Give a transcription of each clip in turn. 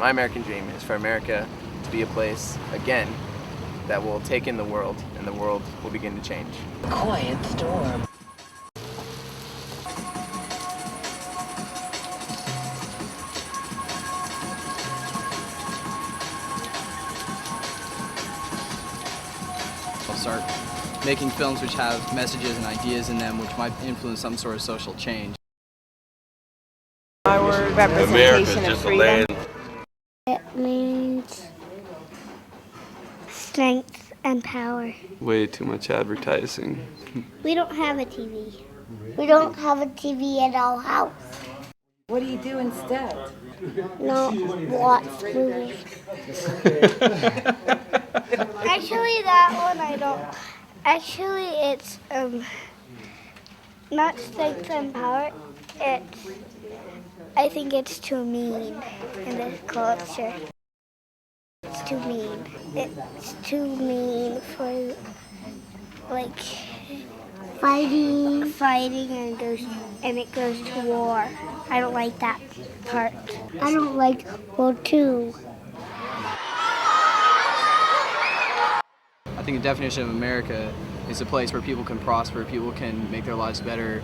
My American dream is for America to be a place, again, that will take in the world, and the world will begin to change. Quiet storm. I'll start making films which have messages and ideas in them which might influence some sort of social change. Our representation of freedom. It means strength and power. Way too much advertising. We don't have a TV. We don't have a TV at our house. What do you do instead? No, watch movies. Actually, that one I don't. Actually, it's not strength and power. I think it's too mean in this culture. It's too mean. It's too mean for like fighting and it goes to war. I don't like that part. I don't like World II. I think the definition of America is a place where people can prosper, people can make their lives better,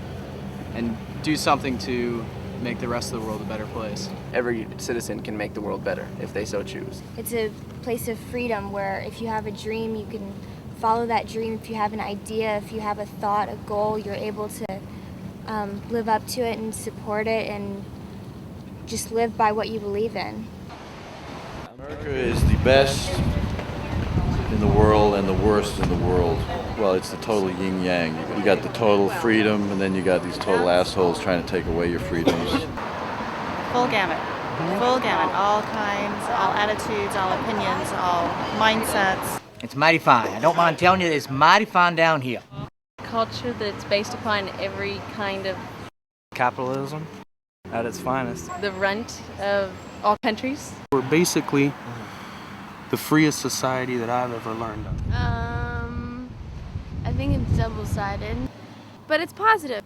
and do something to make the rest of the world a better place. Every citizen can make the world better if they so choose. It's a place of freedom where if you have a dream, you can follow that dream. If you have an idea, if you have a thought, a goal, you're able to live up to it and support it and just live by what you believe in. America is the best in the world and the worst in the world. Well, it's the total yin-yang. You got the total freedom, and then you got these total assholes trying to take away your freedoms. Full gamut. Full gamut. All kinds, all attitudes, all opinions, all mindsets. It's mighty fine. I don't mind telling you, it's mighty fine down here. Culture that's based upon every kind of capitalism at its finest. the runt of all countries. We're basically the freest society that I've ever learned of. I think it's double-sided, but it's positive.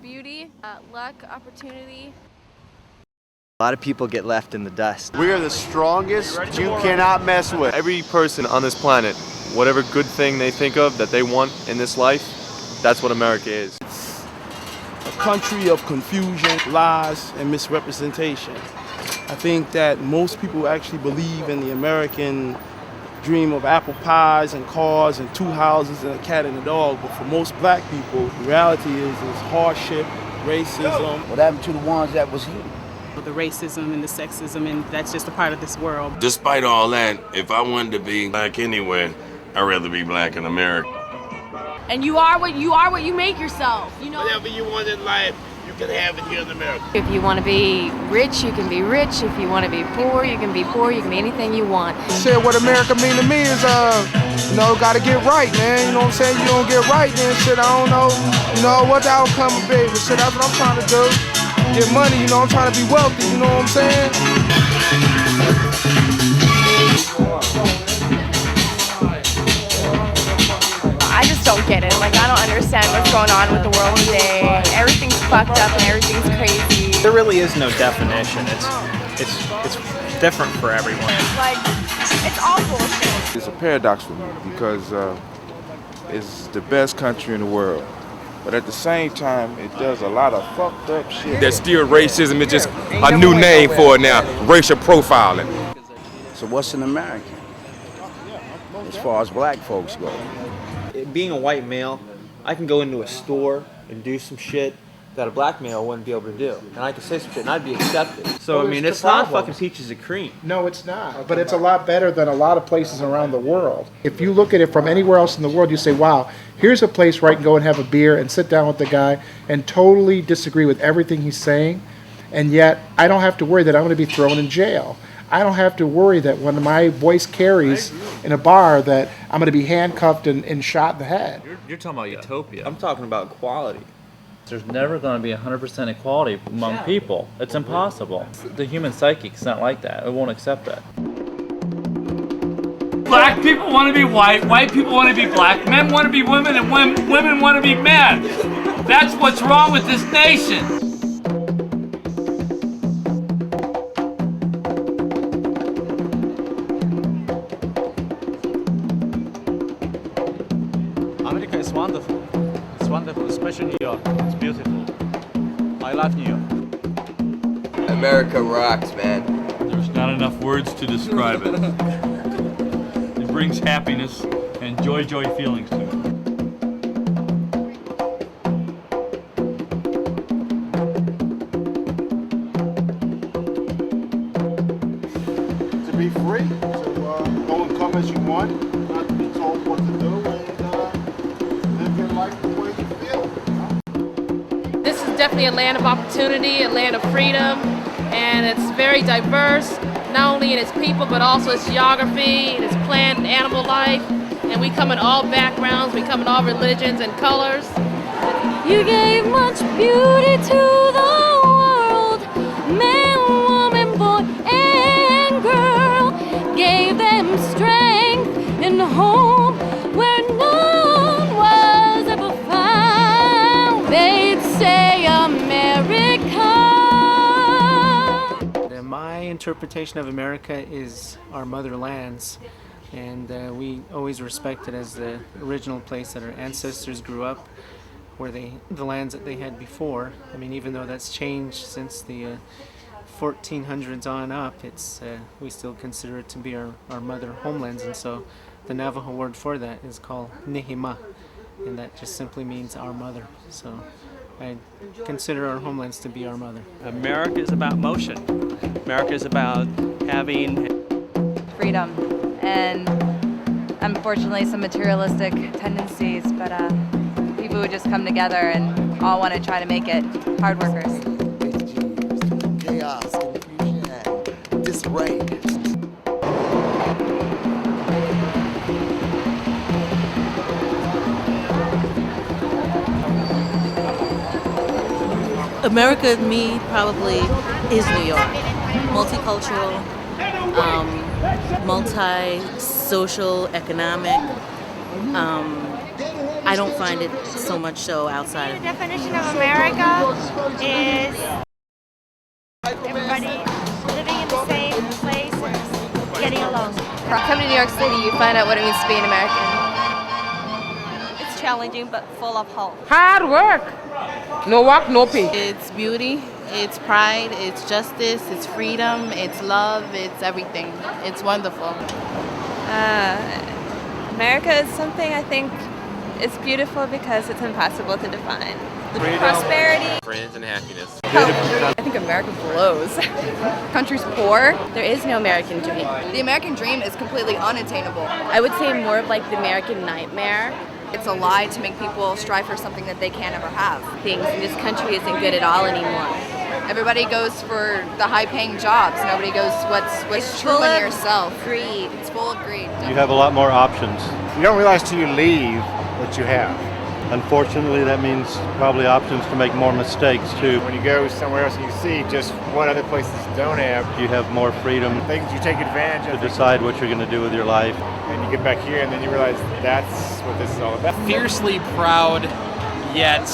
Beauty, luck, opportunity. A lot of people get left in the dust. We are the strongest you cannot mess with. Every person on this planet, whatever good thing they think of that they want in this life, that's what America is. It's a country of confusion, lies, and misrepresentation. I think that most people actually believe in the American dream of apple pies and cars and two houses and a cat and a dog, but for most black people, the reality is hardship, racism. What happened to the ones that was here? The racism and the sexism, and that's just a part of this world. Despite all that, if I wanted to be black anywhere, I'd rather be black in America. And you are what you make yourself. You know. Whatever you want in life, you can have it here in America. If you want to be rich, you can be rich. If you want to be poor, you can be poor. You can be anything you want. Shit, what America mean to me is, gotta get right, man. You know what I'm saying? You don't get right, then shit, I don't know, what the outcome will be. But shit, that's what I'm trying to do. Get money, I'm trying to be wealthy, you know what I'm saying? I just don't get it. Like, I don't understand what's going on with the world today. Everything's fucked up and everything's crazy. There really is no definition. It's different for everyone. It's all bullshit. It's a paradox for me because it's the best country in the world. But at the same time, it does a lot of fucked up shit. There's still racism, it's just a new name for it now, racial profiling. So what's an American as far as black folks go? Being a white male, I can go into a store and do some shit that a black male wouldn't be able to do. And I can say some shit and I'd be accepted. So, I mean, it's not fucking peaches and cream. No, it's not. But it's a lot better than a lot of places around the world. If you look at it from anywhere else in the world, you say, wow, here's a place where I can go and have a beer and sit down with the guy and totally disagree with everything he's saying. And yet, I don't have to worry that I'm going to be thrown in jail. I don't have to worry that when my voice carries in a bar that I'm going to be handcuffed and shot in the head. You're talking about utopia. I'm talking about equality. There's never going to be 100% equality among people. It's impossible. The human psyche's not like that. It won't accept that. Black people want to be white, white people want to be black, men want to be women, and women want to be men. That's what's wrong with this nation. America is wonderful. It's wonderful, especially New York. It's beautiful. I love New York. America rocks, man. There's not enough words to describe it. It brings happiness and joy feelings to me. To be free, to go and come as you want, not to be told what to do, and live your life the way you feel. This is definitely a land of opportunity, a land of freedom, and it's very diverse, not only in its people, but also its geography, and its plant and animal life. And we come in all backgrounds, we come in all religions and colors. You gave much beauty to the world, man, woman, boy, and girl. Gave them strength and hope where none was ever found. They'd say America. My interpretation of America is our motherlands, and we always respect it as the original place that our ancestors grew up, where the lands that they had before. I mean, even though that's changed since the 1400s on up, it's we still consider it to be our mother homelands, and so the Navajo word for that is called Nihima, and that just simply means our mother. So I consider our homelands to be our mother. America is about motion. America is about having freedom and unfortunately some materialistic tendencies, but people who just come together and all want to try to make it, hard workers. Chaos, confusion, disarray. America, to me, probably is New York. Multicultural, multi-social, economic. I don't find it so much so outside of. The definition of America is everybody living in the same place and getting along. Come to New York City, you find out what it means to be an American. It's challenging but full of hope. Hard work. No work, no pay. It's beauty, it's pride, it's justice, it's freedom, it's love, it's everything. It's wonderful. America is something I think is beautiful because it's impossible to define. Freedom, prosperity, friends, and happiness. I think America blows. Country's poor. There is no American dream. The American dream is completely unattainable. I would say more of like the American nightmare. It's a lie to make people strive for something that they can't ever have. Things in this country isn't good at all anymore. Everybody goes for the high-paying jobs. Nobody goes what's true in yourself. Greed. It's full of greed. You have a lot more options. You don't realize till you leave what you have. Unfortunately, that means probably options to make more mistakes too. When you go somewhere else and you see just what other places don't have, You have more freedom things you take advantage to of. decide what you're going to do with your life. And you get back here and then you realize that's what this is all about. Fiercely proud, yet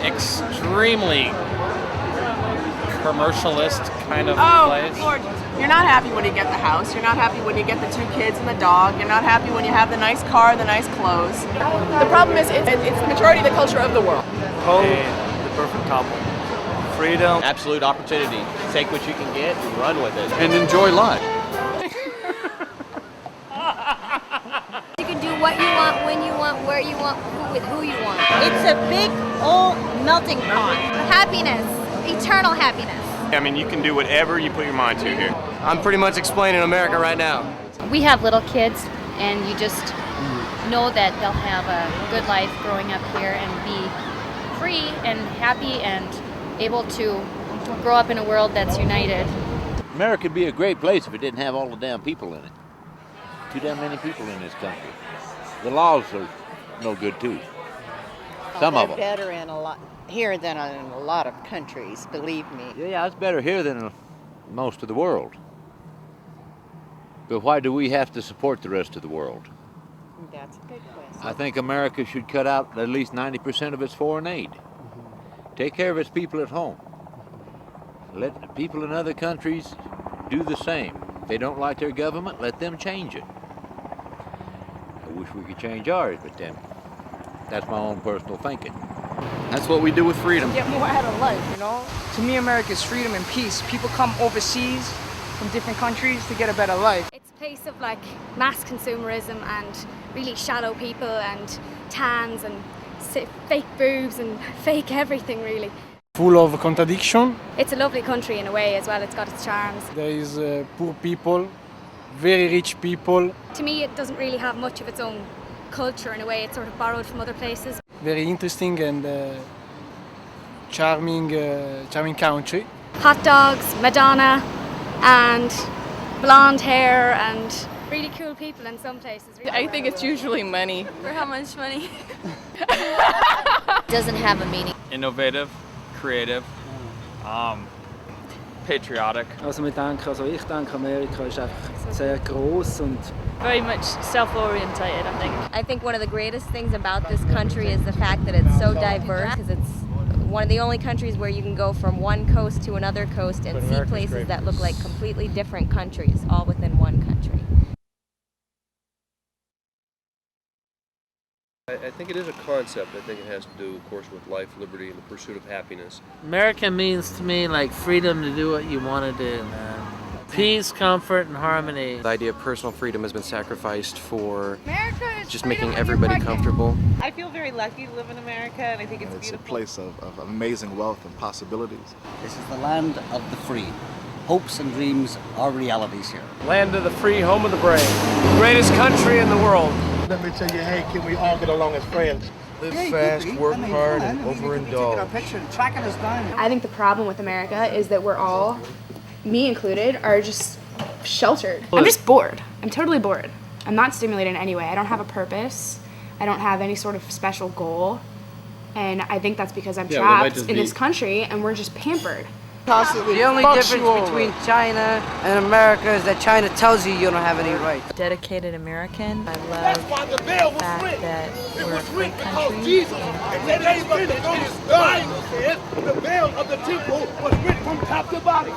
extremely commercialist kind of place. Lord, you're not happy when you get the house. You're not happy when you get the 2 kids and the dog. You're not happy when you have the nice car, the nice clothes. The problem is it's the majority of the culture of the world. Home, the perfect couple. Freedom, absolute opportunity. Take what you can get and run with it. And enjoy life. You can do what you want, when you want, where you want, with who you want. It's a big old melting pot. Happiness, eternal happiness. I mean, you can do whatever you put your mind to here. I'm pretty much explaining America right now. We have little kids, and you just know that they'll have a good life growing up here and be free and happy and able to grow up in a world that's united. America would be a great place if it didn't have all the damn people in it. Too damn many people in this country. The laws are no good too. Some of them. Better in a lot here than in a lot of countries, believe me. Yeah, it's better here than in most of the world. But why do we have to support the rest of the world? That's a good question. I think America should cut out at least 90% of its foreign aid. Take care of its people at home. Let people in other countries do the same. If they don't like their government, let them change it. I wish we could change ours, but then that's my own personal thinking. That's what we do with freedom. Get more out of life, you know? To me, America is freedom and peace. People come overseas from different countries to get a better life. It's a place of like mass consumerism and really shallow people and tans and fake boobs and fake everything really. Full of contradiction. It's a lovely country in a way as well, it's got its charms. There is poor people, very rich people. To me it doesn't really have much of its own culture in a way, it's sort of borrowed from other places. Very interesting and charming country. Hot dogs, Madonna and blonde hair and really cool people in some places. I think it's usually money. For how much money? Doesn't have a meaning. Innovative, creative, patriotic. Also ich denke Amerika ist einfach sehr groß und very much self-orientated, I think. I think one of the greatest things about this country is the fact that it's so diverse, because it's one of the only countries where you can go from one coast to another coast and see places that look like completely different countries, all within one country. I think it is a concept. I think it has to do, of course, with life, liberty, and the pursuit of happiness. America means to me like freedom to do what you want to do, man. Peace, comfort, and harmony. The idea of personal freedom has been sacrificed for just making everybody comfortable. I feel very lucky to live in America, and I think it's beautiful. It's a place of amazing wealth and possibilities. This is the land of the free. Hopes and dreams are realities here. Land of the free, home of the brave. Greatest country in the world. Let me tell you, hey, can we all get along as friends? Live fast, work hard, and overindulge. I think the problem with America is that we're all, me included, are just sheltered. I'm just bored. I'm totally bored. I'm not stimulated in any way. I don't have a purpose. I don't have any sort of special goal. And I think that's because I'm trapped in this country and we're just pampered. The only difference between China and America is that China tells you you don't have any rights. Dedicated American. I love the fact that we're a free country. The veil of the temple was rent from top to bottom.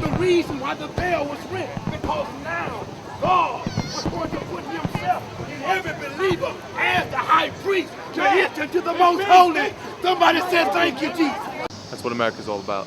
The reason why the veil was rent, because now God was going to put himself in every believer as the high priest to enter into the most holy. Somebody said thank you, Jesus. That's what America's all about.